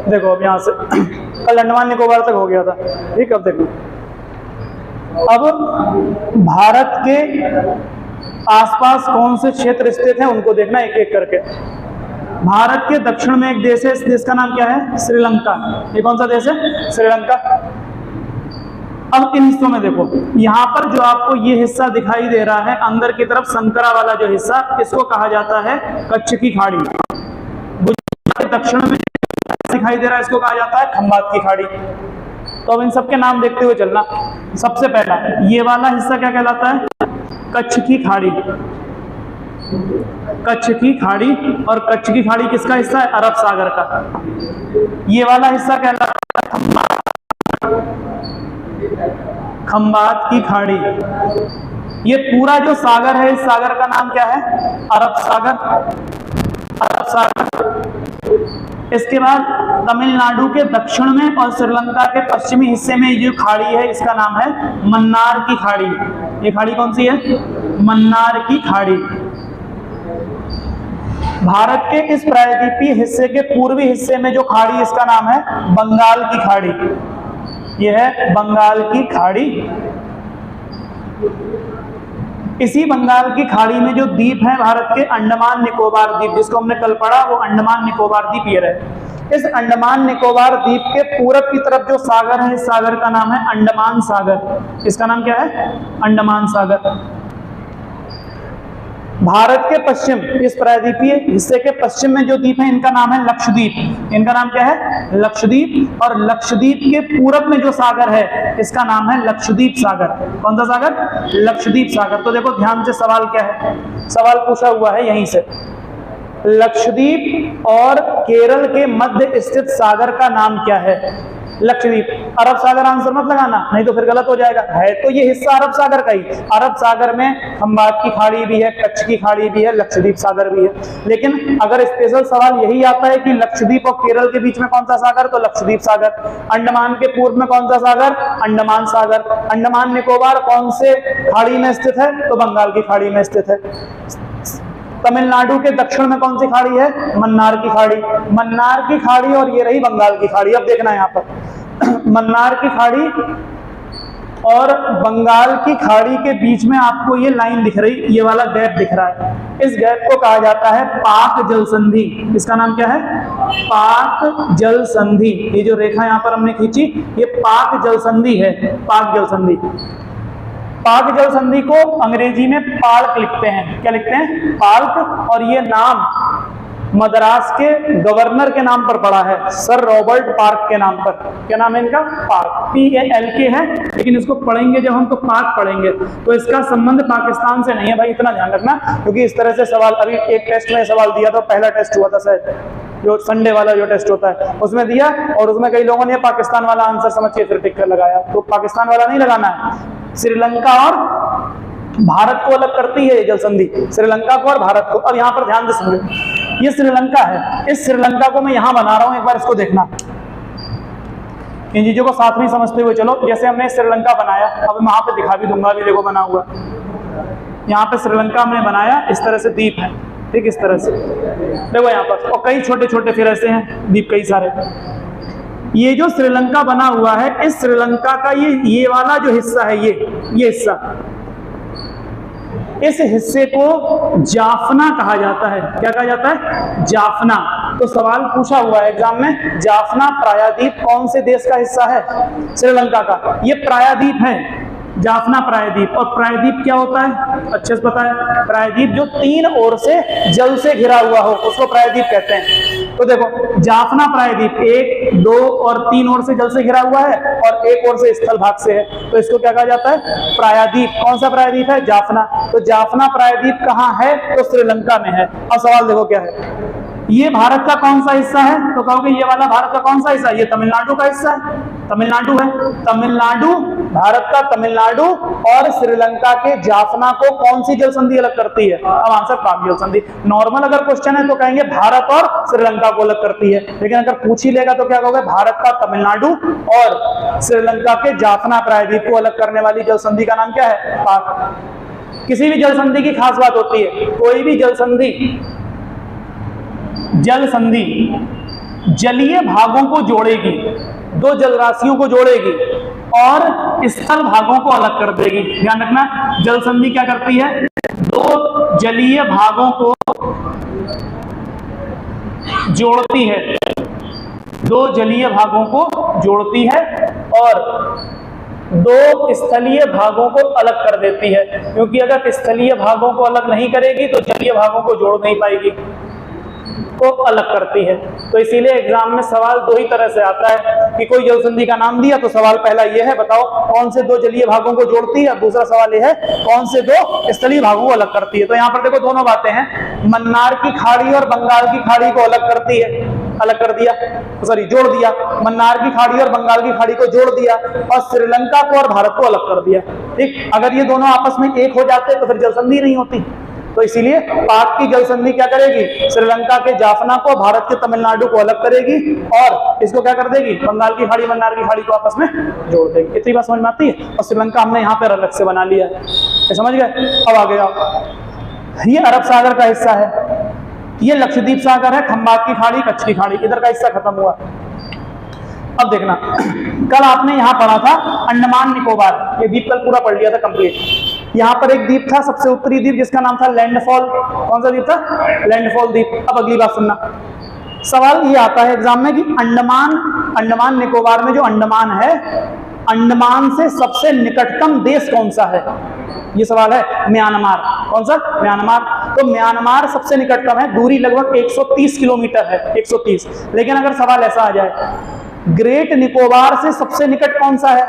देखो अब यहाँ से कल अंडमान निकोबार तक हो गया था, ठीक। अब देखो, अब भारत के आसपास कौन से क्षेत्र स्थित हैं उनको देखना एक एक करके। भारत के दक्षिण में एक देश है, इस देश का नाम क्या है? श्रीलंका। ये कौन सा देश है? श्रीलंका। अब इन हिस्सों में देखो, यहाँ पर जो आपको ये हिस्सा दिखाई दे रहा है अंदर की तरफ संकरा वाला जो हिस्सा, इसको कहा जाता है कच्छ की खाड़ी। गुजरात के दक्षिण में दिखाई दे रहा है इसको कहा जाता है खंबात की खाड़ी। तो अब इन सबके नाम देखते हुए चलना। सबसे पहला ये वाला हिस्सा क्या कहलाता है? कच्छ की खाड़ी। कच्छ की खाड़ी, और कच्छ की खाड़ी किसका हिस्सा है? अरब सागर का। ये वाला हिस्सा कहलाता है खंबात की खाड़ी। ये पूरा जो सागर है, इस सागर का नाम क्या है? अरब सागर। अरब सागर। इसके बाद तमिलनाडु के दक्षिण में और श्रीलंका के पश्चिमी हिस्से में जो खाड़ी है इसका नाम है मन्नार की खाड़ी। ये खाड़ी कौन सी है? मन्नार की खाड़ी। भारत के इस प्रायद्वीपीय हिस्से के पूर्वी हिस्से में जो खाड़ी, इसका नाम है बंगाल की खाड़ी। यह है बंगाल की खाड़ी। इसी बंगाल की खाड़ी में जो द्वीप है भारत के, अंडमान निकोबार द्वीप, जिसको हमने कल पढ़ा, वो अंडमान निकोबार द्वीप ये रहे। इस अंडमान निकोबार द्वीप के पूरब की तरफ जो सागर है, इस सागर का नाम है अंडमान सागर। इसका नाम क्या है? अंडमान सागर। भारत के पश्चिम, इस प्रायद्वीपीय हिस्से के पश्चिम में जो द्वीप है इनका नाम है लक्षद्वीप। इनका नाम क्या है? लक्षद्वीप। और लक्षद्वीप के पूरब में जो सागर है इसका नाम है लक्षद्वीप सागर। कौन सा सागर? लक्षद्वीप सागर। तो देखो ध्यान से सवाल क्या है, सवाल पूछा हुआ है यहीं से, लक्षद्वीप और केरल के मध्य स्थित सागर का नाम क्या है? लक्षद्वीप। अरब सागर आंसर मत लगाना, नहीं तो फिर गलत हो जाएगा। है तो ये हिस्सा अरब सागर का ही। अरब सागर में खंबात की खाड़ी भी है, कच्छ की खाड़ी भी है, लक्षद्वीप सागर भी है। लेकिन अगर स्पेशल सवाल यही आता है कि लक्षद्वीप और केरल के बीच में कौन सा सागर, तो लक्षद्वीप सागर। अंडमान के पूर्व में कौन सा सागर? अंडमान सागर। अंडमान निकोबार कौन से खाड़ी में स्थित है? तो बंगाल की खाड़ी में स्थित है। तमिलनाडु के दक्षिण में कौन सी खाड़ी है? मन्नार की खाड़ी। मन्नार की खाड़ी और ये रही बंगाल की खाड़ी। अब देखना यहाँ पर मन्नार की खाड़ी और बंगाल की खाड़ी के बीच में आपको ये लाइन दिख रही, ये वाला गैप दिख रहा है। इस गैप को कहा जाता है पाक जल संधि। इसका नाम क्या है? पाक जल संधि। ये जो रेखा यहाँ पर हमने खींची, ये पाक जल संधि है। पाक जल संधि। पाक जल संधि को अंग्रेजी में पाल्क लिखते हैं। क्या लिखते हैं? पाल्क। और ये नाम मद्रास के गवर्नर के नाम पर पड़ा है, सर रॉबर्ट पार्क के नाम पर। क्या नाम है इनका? पार्क। PALK है, लेकिन इसको पढ़ेंगे जब हम तो पाक पढ़ेंगे। तो इसका संबंध पाकिस्तान से नहीं है भाई, इतना ध्यान रखना, क्योंकि इस तरह से सवाल अभी एक टेस्ट में सवाल दिया था, पहला टेस्ट हुआ था शायद, जो संडे वाला जो टेस्ट होता है उसमें दिया, और उसमें कई लोगों ने पाकिस्तान वाला आंसर समझ के फिर टिक कर लगाया। तो पाकिस्तान वाला नहीं लगाना है। श्रीलंका और भारत को अलग करती है ये जल संधि, श्रीलंका को और भारत को। अब यहाँ पर ध्यान से समझो, ये श्रीलंका है। इस श्रीलंका को मैं यहाँ बना रहा हूँ, एक बार इसको देखना। इन चीजों को साथ में समझते हुए चलो। जैसे हमने श्रीलंका बनाया, अब वहां पे दिखा भी दूंगा, अभी देखो बना हुआ। यहाँ पे श्रीलंका हमने बनाया, इस तरह से द्वीप है, ठीक, इस तरह से देखो यहाँ पर, और कई छोटे छोटे फिर ऐसे हैं द्वीप कई सारे। ये जो श्रीलंका बना हुआ है, इस श्रीलंका का ये वाला जो हिस्सा है, ये हिस्सा, इस हिस्से को जाफना कहा जाता है। क्या कहा जाता है? जाफना। तो सवाल पूछा हुआ है एग्जाम में, जाफना प्रायद्वीप कौन से देश का हिस्सा है? श्रीलंका का। ये प्रायद्वीप है, जाफना प्रायद्वीप। और प्रायद्वीप क्या होता है? अच्छे से पता है। प्रायद्वीप जो तीन ओर से जल से घिरा हुआ हो उसको प्रायद्वीप कहते हैं। तो देखो, जाफना प्रायद्वीप 1, 2 और 3 ओर से जल से घिरा हुआ है, और 1 ओर से स्थल भाग से है, तो इसको क्या कहा जाता है? प्रायद्वीप। कौन सा प्रायद्वीप है? जाफना। तो जाफना प्रायद्वीप कहाँ है? तो श्रीलंका में है। अब सवाल देखो क्या है, ये भारत का कौन सा हिस्सा है? तो कहोगे ये वाला भारत का कौन सा हिस्सा है? ये तमिलनाडु का हिस्सा है, तमिलनाडु है। तमिलनाडु भारत का तमिलनाडु और श्रीलंका के जाफना को कौन सी जल संधि अलग करती है? अब आंसर पाक जल संधि। नॉर्मल अगर क्वेश्चन है तो कहेंगे भारत और श्रीलंका को अलग करती है, लेकिन अगर पूछ ही लेगा तो क्या कहोगे? भारत का तमिलनाडु और श्रीलंका के जाफना प्रायद्वीप को अलग करने वाली जल संधि का नाम क्या है? पाक। किसी भी जल संधि की खास बात होती है, कोई भी जल संधि जलीय भागों को जोड़ेगी, दो जल राशियों को जोड़ेगी और स्थल भागों को अलग कर देगी। ध्यान रखना, जल संधि क्या करती है? दो जलीय भागों को जोड़ती है, दो जलीय भागों को जोड़ती है और दो स्थलीय भागों को अलग कर देती है, क्योंकि अगर स्थलीय भागों को अलग नहीं करेगी तो जलीय भागों को जोड़ नहीं पाएगी, को अलग करती है। तो इसीलिए एग्जाम में सवाल दो ही तरह से आता है कि कोई जल संधि का नाम दिया तो सवाल पहला यह है, बताओ कौन से दो जलीय भागों को जोड़ती है, और दूसरा सवाल यह है कौन से दो स्थलीय भागों को अलग करती है। तो यहाँ पर देखो दोनों बातें हैं, मन्नार की खाड़ी और बंगाल की खाड़ी को अलग करती है, अलग कर दिया, सॉरी जोड़ दिया, मन्नार की खाड़ी और बंगाल की खाड़ी को जोड़ दिया और श्रीलंका को और भारत को अलग कर दिया। ठीक, अगर ये दोनों आपस में एक हो जाते तो फिर जल संधि नहीं होती। तो इसीलिए पाक की जल संधि क्या करेगी? श्रीलंका के जाफना को, भारत के तमिलनाडु को अलग करेगी और इसको क्या कर देगी? बंगाल की खाड़ी, मन्नार की खाड़ी को आपस में जोड़ देगी। इतनी बात समझ में आती है? और श्रीलंका हमने यहाँ पर अलग से बना लिया है, समझ गए? अब आगे आओ, ये अरब सागर का हिस्सा है, ये लक्षद्वीप सागर है, खंबात की खाड़ी, कच्छ की खाड़ी, इधर का हिस्सा खत्म हुआ। अब देखना, कल आपने यहां पढ़ा था अंडमान निकोबार, ये द्वीप कल पूरा पढ़ लिया था कंप्लीट। यहां पर एक द्वीप था सबसे उत्तरी द्वीप जिसका नाम था लैंडफॉल। कौन सा द्वीप था? लैंडफॉल द्वीप। अब अगली बात सुनना, सवाल ये आता है एग्जाम में कि अंडमान निकोबार में जो अंडमान है, अंडमान से सबसे निकटतम देश कौन सा है? ये सवाल है। म्यांमार। कौन सा? म्यांमार। तो म्यांमार सबसे निकटतम है, दूरी लगभग 130 किलोमीटर है, 130। लेकिन अगर सवाल ऐसा आ जाए ग्रेट निकोबार से सबसे निकट कौन सा है?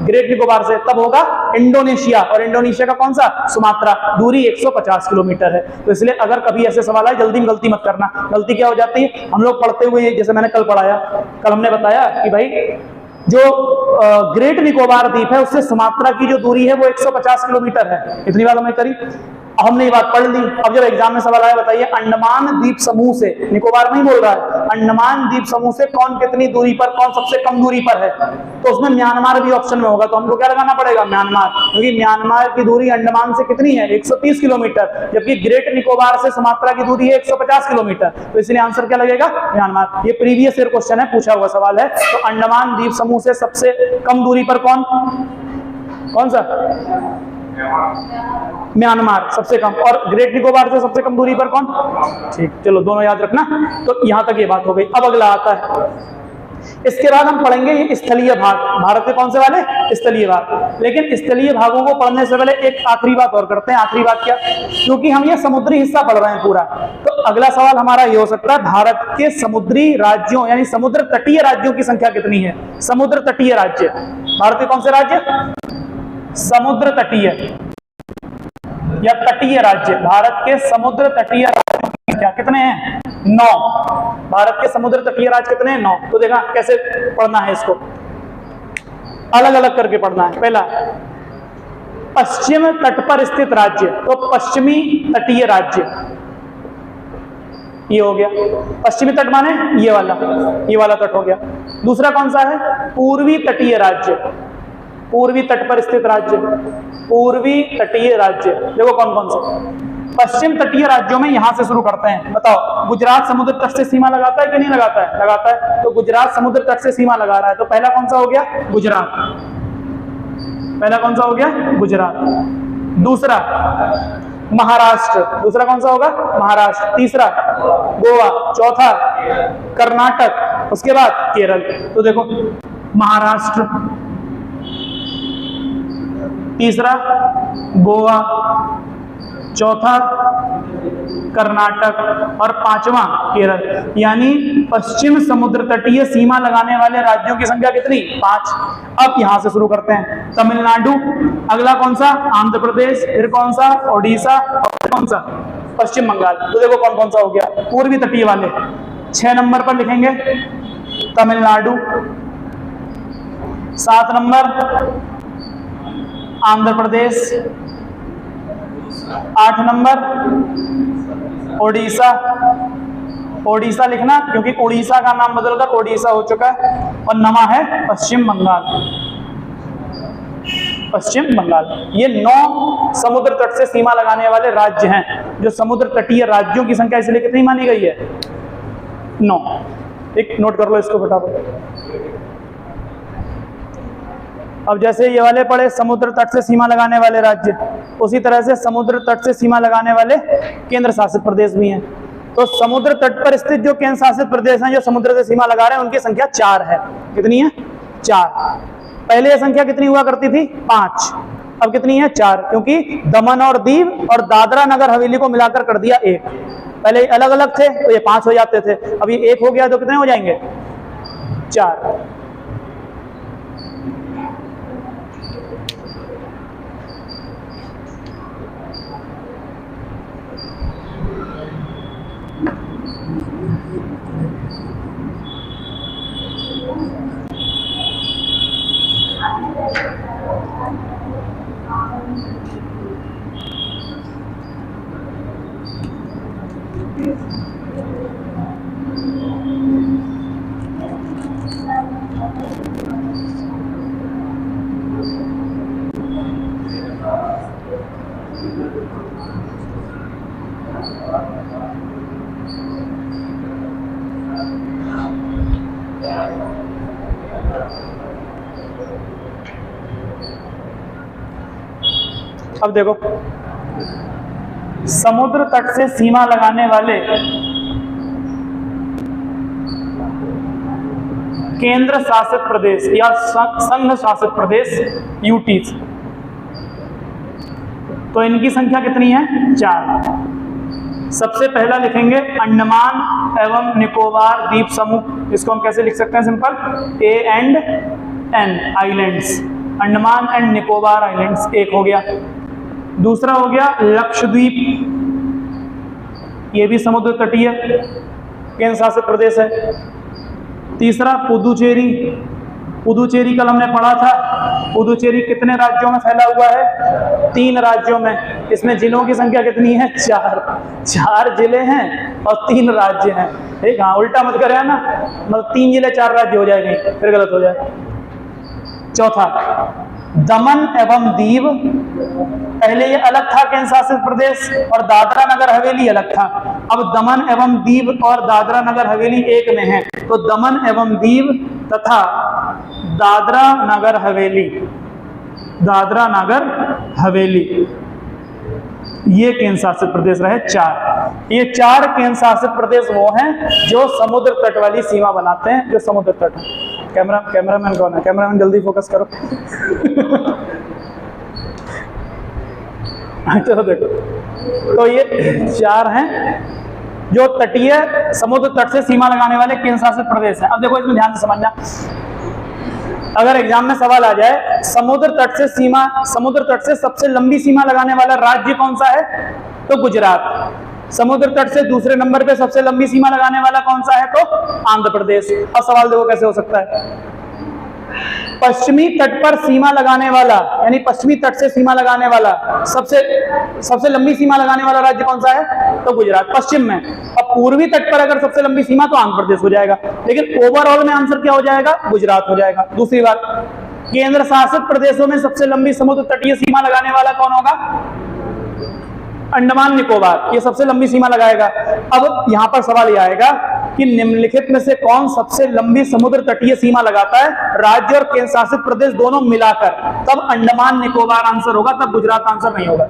ग्रेट निकोबार से, तब होगा इंडोनेशिया, और इंडोनेशिया का कौन सा? सुमात्रा, दूरी 150 किलोमीटर है। तो इसलिए अगर कभी ऐसे सवाल आए जल्दी में गलती मत करना। गलती क्या हो जाती है, हम लोग पढ़ते हुए, जैसे मैंने कल पढ़ाया, कल हमने बताया कि भाई जो ग्रेट निकोबार द्वीप है उससे सुमात्रा की जो दूरी है वो 150 किलोमीटर है। इतनी बात हमने करी, हमने ये बात पढ़ ली। अब जब एग्जाम में सवाल आया, बताइए अंडमान द्वीप समूह से, निकोबार नहीं बोल रहा है, अंडमान द्वीप समूह से कौन कितनी दूरी पर, कौन सबसे कम दूरी पर है? तो उसमें म्यांमार भी ऑप्शन में होगा, तो हमको क्या लगाना पड़ेगा? म्यांमार, क्योंकि म्यांमार की दूरी अंडमान से कितनी है? 130 किलोमीटर, जबकि ग्रेट निकोबार से सुमात्रा की दूरी है 150 किलोमीटर। तो इसलिए आंसर क्या लगेगा? म्यांमार। ये प्रीवियस ईयर क्वेश्चन है, पूछा हुआ सवाल है। तो अंडमान द्वीप समूह से सबसे कम दूरी पर कौन सा? म्यांमार सबसे कम, और ग्रेट निकोबार से सबसे कम दूरी पर कौन? ठीक, चलो दोनों याद रखना। तो यहां तक ये बात हो गई। अब अगला आता है, इसके बाद हम पढ़ेंगे ये स्थलीय भाग, भारत के कौन से वाले? स्थलीय भाग। लेकिन स्थलीय भागों को पढ़ने से पहले एक आखिरी बात और करते हैं। आखिरी बात क्या? क्योंकि हम ये समुद्री हिस्सा पढ़ रहे हैं पूरा, तो अगला सवाल हमारा ये हो सकता है, भारत के समुद्री राज्यों यानी समुद्र तटीय राज्यों की संख्या कितनी है? समुद्र तटीय राज्य, भारत के कौन से राज्य? समुद्र तटीय या तटीय राज्य, भारत के समुद्र तटीय राज्यों की संख्या कितने हैं? 9। भारत के समुद्र तटीय राज्य कितने हैं? 9। तो देखा कैसे पढ़ना है, इसको अलग अलग करके पढ़ना है। पहला, पश्चिम तट पर स्थित राज्य, तो पश्चिमी तटीय राज्य, ये हो गया। पश्चिमी तट माने ये वाला तट हो गया। दूसरा कौन सा है? पूर्वी तटीय राज्य, पूर्वी तट पर स्थित राज्य, पूर्वी तटीय राज्य। देखो कौन कौन से पश्चिम तटीय राज्यों में, यहां से शुरू करते हैं। बताओ, गुजरात समुद्र तट से सीमा लगाता है कि नहीं लगाता है? लगाता है। तो गुजरात समुद्र तट से सीमा लगा रहा है, तो पहला कौन सा हो गया? गुजरात। पहला कौन सा हो गया? गुजरात। दूसरा महाराष्ट्र, दूसरा कौन सा होगा? महाराष्ट्र। तीसरा गोवा। चौथा कर्नाटक, उसके बाद केरल। तो देखो महाराष्ट्र, तीसरा गोवा, चौथा कर्नाटक और पांचवा केरल। यानी पश्चिम समुद्र तटीय सीमा लगाने वाले राज्यों की संख्या कितनी? 5। अब यहां से शुरू करते हैं। तमिलनाडु, अगला कौन सा? आंध्र प्रदेश, फिर कौन सा? ओडिशा, और फिर कौन सा? पश्चिम बंगाल। तो देखो कौन कौन सा हो गया? पूर्वी तटीय वाले। 6 नंबर पर लिखेंगे तमिलनाडु, 7 नंबर आंध्र प्रदेश, 8 नंबर ओडिशा, ओडिशा लिखना क्योंकि उड़ीसा का नाम बदलकर ओडिशा हो चुका है, और 9वां है पश्चिम बंगाल, पश्चिम बंगाल। ये 9 समुद्र तट से सीमा लगाने वाले राज्य हैं। जो समुद्र तटीय राज्यों की संख्या इसलिए कितनी मानी गई है? 9। एक नोट कर लो इसको फटाफट। अब जैसे ये वाले पढ़े समुद्र तट से सीमा लगाने वाले राज्य, उसी तरह से समुद्र तट से सीमा लगाने वाले केंद्र शासित प्रदेश भी हैं। तो समुद्र तट पर स्थित जो केंद्र शासित प्रदेश हैं जो समुद्र से सीमा लगा रहे हैं उनकी संख्या 4 है। कितनी है? 4। पहले ये संख्या कितनी हुआ करती थी? 5। अब कितनी है? 4, क्योंकि दमन और दीव और दादरा नगर हवेली को मिलाकर कर दिया 1। पहले अलग अलग थे तो ये 5 हो जाते थे, अब ये 1 हो गया तो कितने हो जाएंगे? 4। अब देखो समुद्र तट से सीमा लगाने वाले केंद्र शासित प्रदेश या संघ शासित प्रदेश यूटीज, तो इनकी संख्या कितनी है? 4। सबसे पहला लिखेंगे अंडमान एवं निकोबार द्वीप समूह। इसको हम कैसे लिख सकते हैं? Simple, A and N islands, Andaman and Nicobar islands, 1 हो गया। दूसरा हो गया लक्षद्वीप, ये भी समुद्र तटीय केंद्र शासित प्रदेश है। तीसरा पुदुचेरी, पुदुचेरी कल हमने पढ़ा था। पुदुचेरी कितने राज्यों में फैला हुआ है? 3 राज्यों में। इसमें जिलों की संख्या कितनी है? 4 जिले हैं और 3 राज्य हैं। ठीक, हाँ उल्टा मत करे ना, मतलब 3 जिले 4 राज्य हो जाएंगे, फिर गलत हो जाए। चौथा दमन एवं दीव, पहले ये अलग था केंद्र शासित प्रदेश और दादरा नगर हवेली अलग था। अब दमन एवं दीव और दादरा नगर हवेली एक में है, तो दमन एवं दीव तथा दादरा नगर हवेली, दादरा नगर हवेली ये केंद्र शासित प्रदेश रहे 4। ये 4 केंद्र शासित प्रदेश वो हैं जो समुद्र तट वाली सीमा बनाते हैं, जो समुद्र तट। कैमरामैन कौन है? कैमरामैन जल्दी फोकस करो। चलो देखो, तो ये 4 हैं जो तटीय समुद्र तट से सीमा लगाने वाले केंद्र शासित प्रदेश हैं। अब देखो इसमें ध्यान से समझना, अगर एग्जाम में सवाल आ जाए समुद्र तट से सीमा, समुद्र तट से सबसे लंबी सीमा लगाने वाला राज्य कौन सा है? तो गुजरात। समुद्र तट से दूसरे नंबर पे सबसे लंबी सीमा लगाने वाला कौन सा है? तो आंध्र प्रदेश। अब सवाल देखो कैसे हो सकता है। पश्चिमी तट पर सीमा लगाने वाला, यानी पश्चिमी तट से सीमा लगाने वाला सबसे लंबी सीमा लगाने वाला राज्य कौन सा है? तो गुजरात, पश्चिम में। अब पूर्वी तट पर अगर सबसे लंबी सीमा तो आंध्र प्रदेश हो जाएगा, लेकिन ओवरऑल में आंसर क्या हो जाएगा? गुजरात हो जाएगा। दूसरी बात, केंद्र शासित प्रदेशों में सबसे लंबी समुद्र तटीय सीमा लगाने वाला कौन होगा? अंडमान निकोबार, ये सबसे लंबी सीमा लगाएगा। अब यहां पर सवाल यह आएगा कि निम्नलिखित में से कौन सबसे लंबी समुद्र तटीय सीमा लगाता है? राज्य और केंद्र शासित प्रदेश दोनों मिलाकर, तब अंडमान निकोबार आंसर होगा, तब गुजरात आंसर नहीं होगा।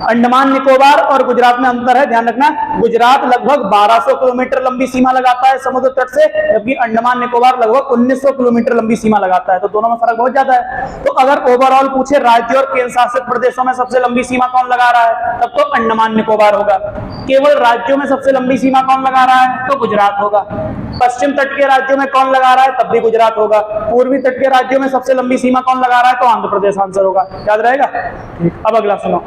अंडमान निकोबार और गुजरात में अंतर है, ध्यान रखना। गुजरात लगभग 1200 किलोमीटर लंबी सीमा लगाता है समुद्र तट से, जबकि अंडमान निकोबार लगभग 1900 किलोमीटर लंबी सीमा लगाता है, तो दोनों में फर्क बहुत ज्यादा है। तो अगर ओवरऑल पूछे राज्य और केंद्र शासित प्रदेशों में सबसे लंबी सीमा कौन लगा रहा है, तब तो अंडमान निकोबार होगा। केवल राज्यों में सबसे लंबी सीमा कौन लगा रहा है? तो गुजरात होगा। पश्चिम तट के राज्यों में कौन लगा रहा है? तब भी गुजरात होगा। पूर्वी तट के राज्यों में सबसे लंबी सीमा कौन लगा रहा है? तो आंध्र प्रदेश आंसर होगा। याद रहेगा? अब अगला सुनो।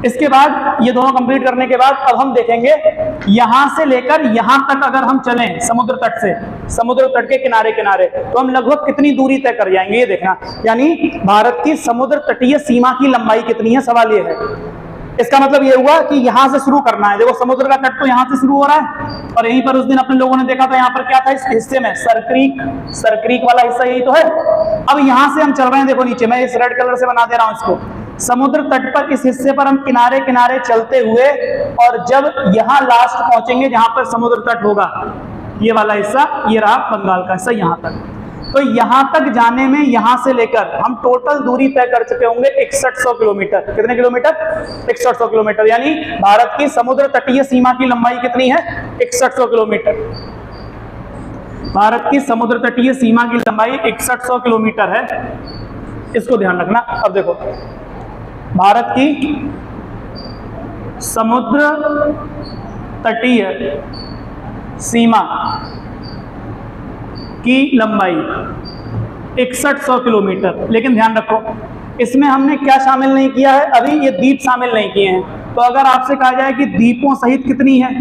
इसके बाद ये दोनों कंप्लीट करने के बाद अब हम देखेंगे यहां से लेकर यहां तक अगर हम चलें समुद्र तट से, समुद्र तट के किनारे किनारे, तो हम लगभग कितनी दूरी तय कर जाएंगे ये देखना। यानी भारत की समुद्र तटीय सीमा की लंबाई कितनी है, सवाल ये है। इसका मतलब ये हुआ कि यहां से शुरू करना है। देखो समुद्र का तट तो यहां से शुरू हो रहा है और यहीं पर उस दिन अपने लोगों ने देखा था यहां पर क्या था इस हिस्से में, सरक्रीक वाला हिस्सा यही तो है। अब यहां से हम चल रहे हैं, देखो नीचे मैं इस रेड कलर से बना दे रहा हूं इसको, समुद्र तट पर इस हिस्से पर हम किनारे किनारे चलते हुए और जब यहां लास्ट पहुंचेंगे जहां पर समुद्र तट होगा, ये वाला हिस्सा, ये रहा बंगाल का हिस्सा यहां तक, तो यहां तक जाने में यहां से लेकर हम टोटल दूरी तय कर चुके होंगे 6100 किलोमीटर। कितने किलोमीटर? 6100 किलोमीटर। यानी भारत की समुद्र तटीय सीमा की लंबाई कितनी है? 6100 किलोमीटर। भारत की समुद्र तटीय सीमा की लंबाई 6100 किलोमीटर है, इसको ध्यान रखना। अब देखो भारत की समुद्र तटीय सीमा की लंबाई 6100 किलोमीटर। लेकिन ध्यान रखो इसमें हमने क्या शामिल नहीं किया है, अभी ये द्वीप शामिल नहीं किए हैं। तो अगर आपसे कहा जाए कि द्वीपों सहित कितनी है,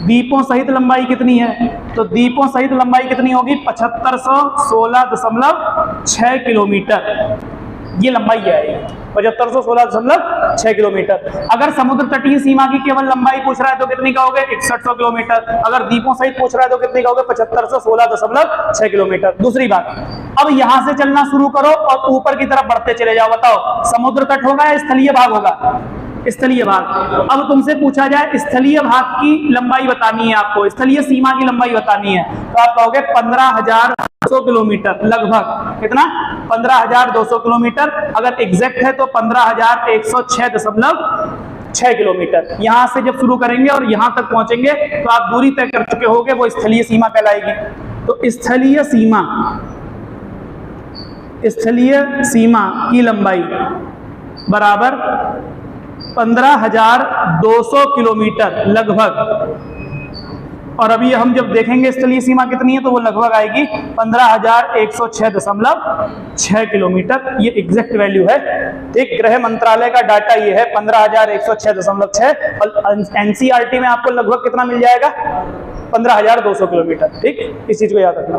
द्वीपों सहित लंबाई कितनी है, तो द्वीपों सहित लंबाई कितनी होगी? 7516.6 किलोमीटर। ये लंबाई है 7516.6 किलोमीटर। अगर समुद्र तटीय सीमा की केवल लंबाई पूछ रहा है तो कितनी कहोगे? 6100 किलोमीटर। अगर द्वीपों सहित पूछ रहा है तो कितनी कहोगे? 7516.6 किलोमीटर। दूसरी बात, अब यहां से चलना शुरू करो और ऊपर की तरफ बढ़ते चले जाओ। बताओ समुद्र तट होगा या स्थलीय भाग होगा? स्थलीय भाग। अब तुमसे पूछा जाए स्थलीय भाग की लंबाई बतानी है आपको, स्थलीय सीमा की लंबाई बतानी है, तो आप कहोगे 15,200 किलोमीटर लगभग। कितना? 15,200 किलोमीटर। अगर एग्जैक्ट है तो 15,106.6 किलोमीटर। यहां से जब शुरू करेंगे और यहां तक पहुंचेंगे तो आप दूरी तय कर चुके होगे, वो स्थलीय सीमा कहलाएगी। तो स्थलीय सीमा की लंबाई बराबर 15,200 किलोमीटर लगभग। और अभी हम जब देखेंगे स्थलीय सीमा कितनी है तो वो लगभग आएगी 15,106.6 किलोमीटर। ये एग्जैक्ट वैल्यू है। ठीक, गृह मंत्रालय का डाटा ये है 15,106.6 और एनसीईआरटी में आपको लगभग कितना मिल जाएगा? 15,200 किलोमीटर। ठीक, इस चीज को याद रखना।